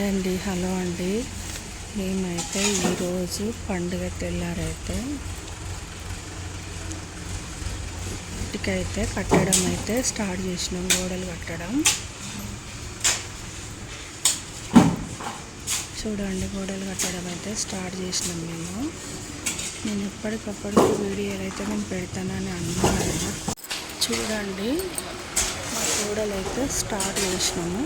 Hi అండి, hello అండి. మేమైతే ఈరోజు పండుగ తెల్లారైతే ఇంటికైతే కట్టడం అయితే స్టార్ట్ చేసినాం. గోడలు కట్టడం చూడండి, గోడలు కట్టడం అయితే స్టార్ట్ చేసినాం. నేను ఎప్పటికప్పుడు వీడియోలు అయితే నేను పెడతానని అన్నాను కదా. చూడండి, మా గోడలు అయితే స్టార్ట్ చేసినాము.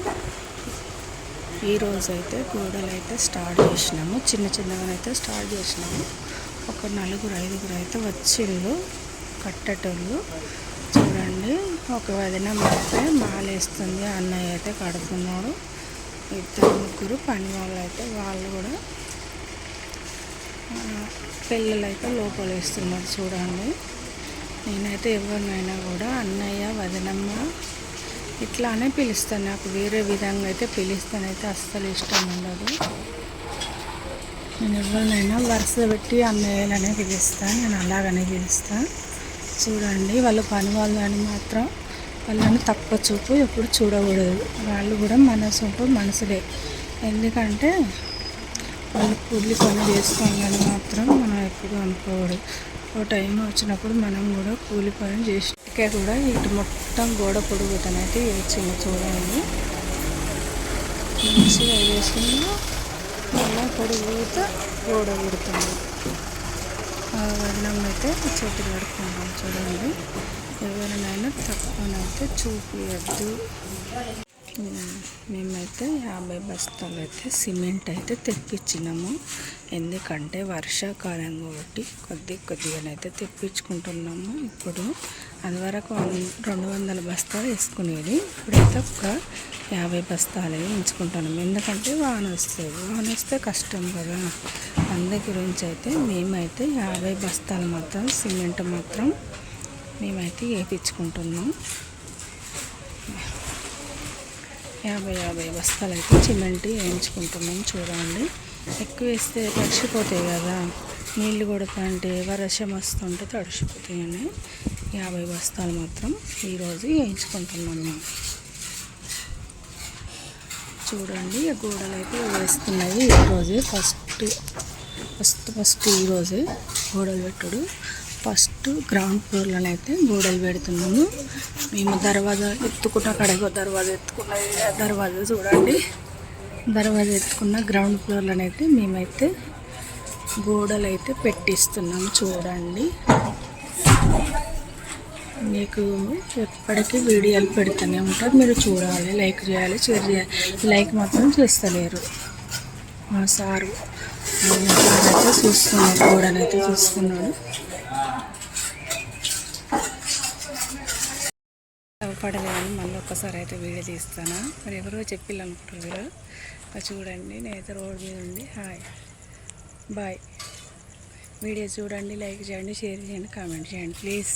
ఈరోజు అయితే గోడలు అయితే స్టార్ట్ చేసినాము. చిన్నగానైతే స్టార్ట్ చేసినాము. ఒక 4-5 అయితే వచ్చిళ్ళు కట్టేటోళ్ళు. చూడండి, ఒక వదిన అయితే మాలేస్తుంది, అన్నయ్య అయితే కడుతున్నాడు. 2-3 పని వాళ్ళు అయితే వాళ్ళు కూడా పిల్లలు అయితే లోపల వేస్తున్నారు. చూడండి, నేనైతే ఎవరినైనా కూడా అన్నయ్య, వదినమ్మ ఇట్లానే పిలుస్తాను. నాకు వేరే విధంగా అయితే పిలుస్తానైతే అస్సలు ఇష్టం ఉండదు. నేను ఎవరినైనా వరుస పెట్టి అన్నయ్యలనే పిలుస్తాను, నేను అలాగనే పిలుస్తాను. చూడండి, వాళ్ళు పని వాళ్ళని మాత్రం వాళ్ళని తక్కువ చూపు ఎప్పుడు చూడకూడదు. వాళ్ళు కూడా మనసులే. ఎందుకంటే వాళ్ళు కూలి పని చేసుకోవాలని మాత్రం మనం ఎప్పుడు అనుకోకూడదు. ఓ టైం వచ్చినప్పుడు మనం కూడా కూలి పని చేసి కూడా ఇటు మొత్తం గోడ పొడుగుతనైతే వేసింది. చూడండి, మంచిగా వేసింది. మళ్ళీ పొడుగుతా గోడ పెడుతుంది. వర్ణం అయితే చేతులు కడుక్కుంటాం. చూడండి, ఎవరినైనా తక్కువనైతే చూపించద్దు. మేమైతే 50 బస్తాలు అయితే సిమెంట్ అయితే తెప్పించినాము. ఎందుకంటే వర్షాకాలం కాబట్టి కొద్దిగానైతే తెప్పించుకుంటున్నాము. ఇప్పుడు అది వరకు 200 బస్తాలు వేసుకునేది, ఇప్పుడైతే ఒక 50 బస్తాలు ఎంచుకుంటున్నాము. ఎందుకంటే వాన వస్తే కష్టం కదా. అందు గురించి అయితే మేమైతే 50 బస్తాలు మాత్రం సిమెంట్ మాత్రం మేమైతే వేయించుకుంటున్నాం. 50 బస్తాలు అయితే సిమెంట్ వేయించుకుంటున్నాం. చూడండి, ఎక్కువ వేస్తే తడిసిపోతాయి కదా, నీళ్ళు కొడుతుంటే వర్షం వస్తుంటే తడిసిపోతాయని 50 బస్తాలు మాత్రం ఈరోజు వేయించుకుంటున్నాం మేము. చూడండి, గోడలు అయితే వేస్తున్నాయి. ఈరోజే ఫస్ట్ ఈరోజే గోడలు పెట్టుడు. ఫస్ట్ గ్రౌండ్ ఫ్లోర్లోనైతే గోడలు పెడుతున్నాము. మేము దర్వాజా ఎత్తుకున్న దర్వాజా చూడండి, దర్వాజా ఎత్తుకున్న గ్రౌండ్ ఫ్లోర్లోనైతే మేమైతే గోడలు అయితే పెట్టిస్తున్నాము. చూడండి, మీకు ఎప్పటికీ వీడియోలు పెడుతూనే ఉంటారు, మీరు చూడాలి, లైక్ చేయాలి, షేర్ చేయాలి. లైక్ మాత్రం చేస్తలేరు. మా సారు అయితే చూస్తున్నాడు, గోడనైతే చూస్తున్నాడు. పడలేదని మళ్ళీ ఒక్కసారి అయితే వీడియో తీస్తాను. మరి ఎవరో చెప్పాలనుకుంటారు. చూడండి, నేనైతే రోడ్ మీద ఉండి హాయ్ బాయ్. వీడియో చూడండి, లైక్ చేయండి, షేర్ చేయండి, కామెంట్ చేయండి ప్లీజ్.